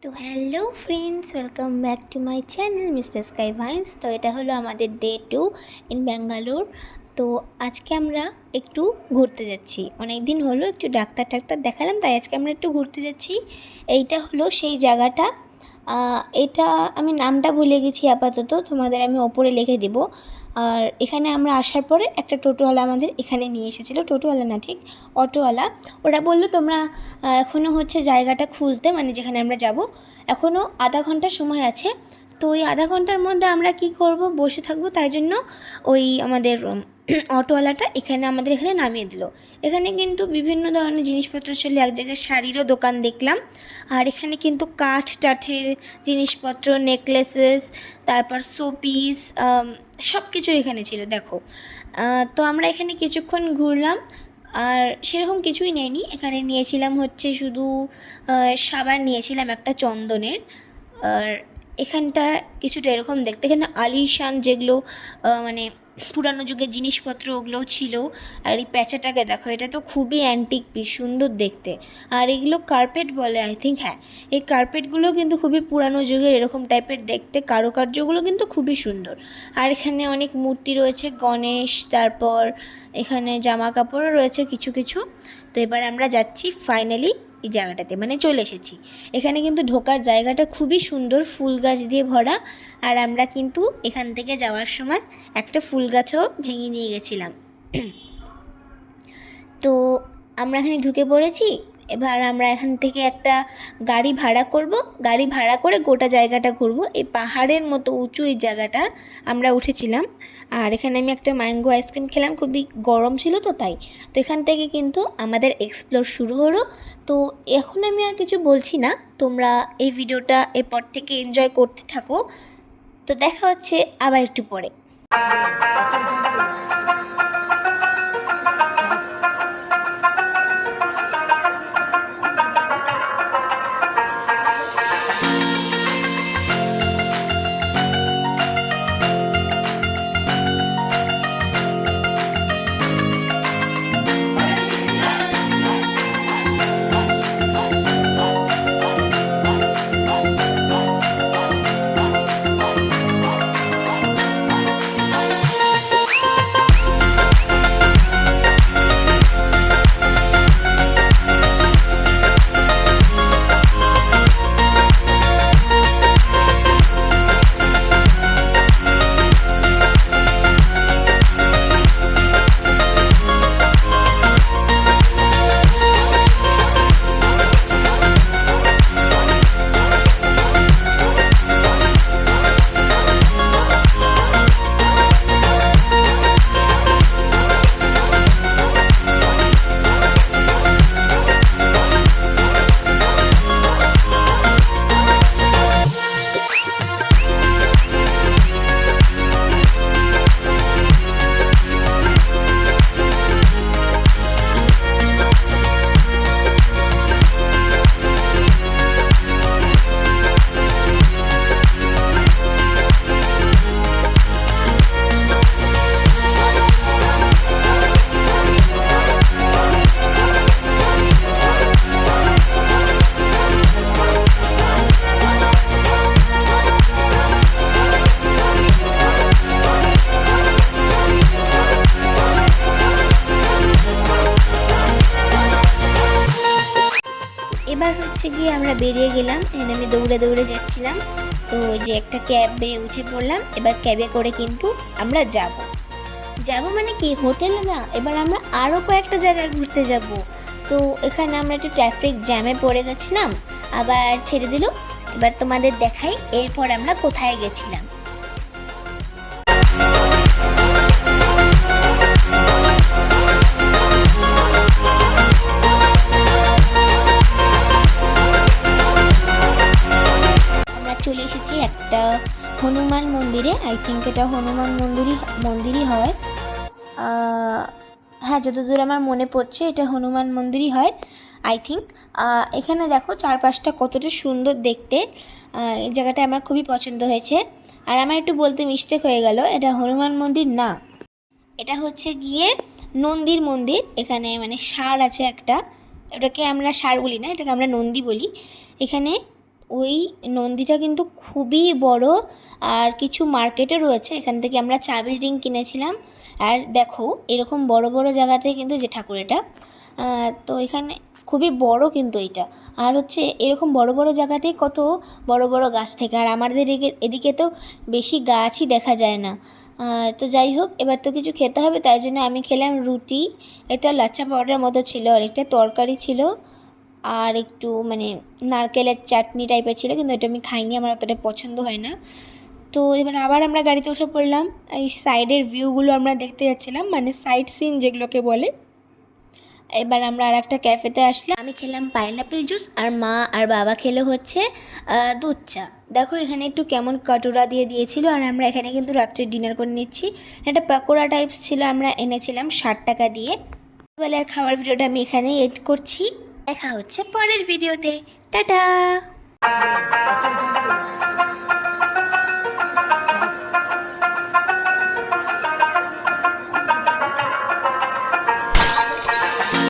তো hello friends, welcome back to my channel mister sky vines. তো এটা হলো আমাদের ডে 2 ইন ব্যাঙ্গালোর। তো আজকে আমরা একটু ঘুরতে যাচ্ছি। অনেক দিন হলো একটু ডাক্তার দেখালাম, তাই আজকে আমরা একটু ঘুরতে যাচ্ছি। এইটা হলো সেই জায়গাটা। এটা আমি নামটা ভুলে গেছি আপাতত, তোমাদের আমি ওপরে লিখে দেবো। আর এখানে আমরা আসার পরে একটা টোটোওয়ালা আমাদের এখানে নিয়ে এসেছিলো। টোটোওয়ালা না, ঠিক অটোওয়ালা। ওরা বললো তোমরা এখনও হচ্ছে জায়গাটা খুলতে, মানে যেখানে আমরা যাব এখনও আধা ঘন্টা সময় আছে। তো ওই আধা ঘন্টার মধ্যে আমরা কি করব, বসে থাকবো, তাই জন্য ওই আমাদের অটোওয়ালাটা আমাদের এখানে নামিয়ে দিল। এখানে কিন্তু বিভিন্ন ধরনের জিনিসপত্র ছিল, এক জায়গায় শাড়িরও দোকান দেখলাম। আর এখানে কিন্তু কাঠের জিনিসপত্র, নেকলেসেস, তারপর শোপিস, সব কিছু এখানে ছিল দেখো। তো আমরা এখানে কিছুক্ষণ ঘুরলাম। আর সেরকম কিছুই নেয়নি, এখানে নিয়েছিলাম হচ্ছে শুধু সাবান নিয়েছিলাম একটা চন্দনের। আর এখানটা কিছুটা এরকম দেখতে, এখানে আলিশান যেগুলো মানে পুরানো যুগের জিনিসপত্র ওগুলোও ছিল। আর এই প্যাঁচাটাকে দেখো, এটা তো খুবই অ্যান্টিক পিস, সুন্দর দেখতে। আর এগুলো কার্পেট বলে আই থিঙ্ক, হ্যাঁ এই কার্পেটগুলো কিন্তু খুবই পুরানো যুগের, এরকম টাইপের দেখতে, কারুকার্যগুলো কিন্তু খুবই সুন্দর। আর এখানে অনেক মূর্তি রয়েছে, গণেশ, তারপর এখানে জামা কাপড়ও রয়েছে কিছু কিছু। তো এবার আমরা যাচ্ছি ফাইনালি এই জায়গাটাতে, মানে চলে এসেছি। এখানে কিন্তু ঢোকার জায়গাটা খুবই সুন্দর, ফুল গাছ দিয়ে ভরা। আর আমরা কিন্তু এখান থেকে যাওয়ার সময় একটা ফুল গাছও ভেঙে নিয়ে গেছিলাম। তো আমরা এখানে ঢুকে পড়েছি। এবার আমরা এখান থেকে একটা গাড়ি ভাড়া করব, গাড়ি ভাড়া করে গোটা জায়গাটা ঘুরবো। এই পাহাড়ের মতো উঁচু এই জায়গাটা আমরা উঠেছিলাম। আর এখানে আমি একটা ম্যাঙ্গো আইসক্রিম খেলাম, খুবই গরম ছিল তো তাই। তো এখান থেকে কিন্তু আমাদের এক্সপ্লোর শুরু হলো। তো এখন আমি আর কিছু বলছি না, তোমরা এই ভিডিওটা এরপর থেকে এনজয় করতে থাকো। তো দেখা হচ্ছে আবার একটু পরে। এবার হচ্ছে গিয়ে আমরা বেরিয়ে গেলাম, এখানে আমি দৌড়ে দৌড়ে যাচ্ছিলাম। তো ওই যে একটা ক্যাবে উঠে পড়লাম। এবার ক্যাবে করে কিন্তু আমরা যাব মানে কি, হোটেলে না, এবার আমরা আরও কয়েকটা জায়গায় ঘুরতে যাব। তো এখানে আমরা একটু ট্রাফিক জ্যামে পড়ে গেছিলাম, আবার ছেড়ে দিল। এবার তোমাদের দেখাই এরপর আমরা কোথায় গেছিলাম। চলে এসেছি একটা হনুমান মন্দিরে, আই থিঙ্ক এটা হনুমান মন্দিরই হয়। হ্যাঁ, যতদূর আমার মনে পড়ছে এটা হনুমান মন্দিরই হয় আই থিঙ্ক। এখানে দেখো চারপাশটা কতটা সুন্দর দেখতে। এই জায়গাটা আমার খুবই পছন্দ হয়েছে। আর আমার একটু বলতে মিস্টেক হয়ে গেল, এটা হনুমান মন্দির না, এটা হচ্ছে গিয়ে নন্দীর মন্দির। এখানে মানে ষাঁড় আছে একটা, এটাকে আমরা ষাঁড় বলি না, এটাকে আমরা নন্দী বলি। এখানে ওই নন্দীটা কিন্তু খুবই বড় আর কিছু মার্কেটও রয়েছে। এখান থেকে আমরা চাবির রিং কিনেছিলাম। আর দেখো এরকম বড় বড় জায়গাতে কিন্তু যে ঠাকুর এটা, তো এখানে খুবই বড় কিন্তু এটা। আর হচ্ছে এরকম বড় বড় জায়গাতেই কত বড় বড় গাছ থেকে, আর আমাদের এদিকে তো বেশি গাছই দেখা যায় না। তো যাই হোক, এবার তো কিছু খেতে হবে, তাই জন্য আমি খেলাম রুটি। এটা লাচ্ছা পাউডার মতো ছিল, আর একটা তরকারি ছিল, আর একটু মানে নারকেলের চাটনি টাইপের ছিল, কিন্তু এটা আমি খাইনি, আমার অতটা পছন্দ হয় না। তো এবার আবার আমরা গাড়িতে উঠে পড়লাম। এই সাইডের ভিউগুলো আমরা দেখতে যাচ্ছিলাম, মানে সাইড সিন যেগুলোকে বলে। এবার আমরা আর একটা ক্যাফেতে আসলাম। আমি খেলাম পাইনাপেল জুস, আর মা আর বাবা খেলো হচ্ছে দুধ চা। দেখো এখানে একটু কেমন কাটোরা দিয়ে দিয়েছিল, আর আমরা এখানে কিন্তু রাত্রে ডিনার করে নিচ্ছি। একটা পাকোড়া টাইপস ছিল, আমরা এনেছিলাম 60 টাকা দিয়ে। বেলার খাওয়ার ভিডিওটা আমি এখানেই এড করছি। দেখা হচ্ছে পরের ভিডিওতে। টাটা।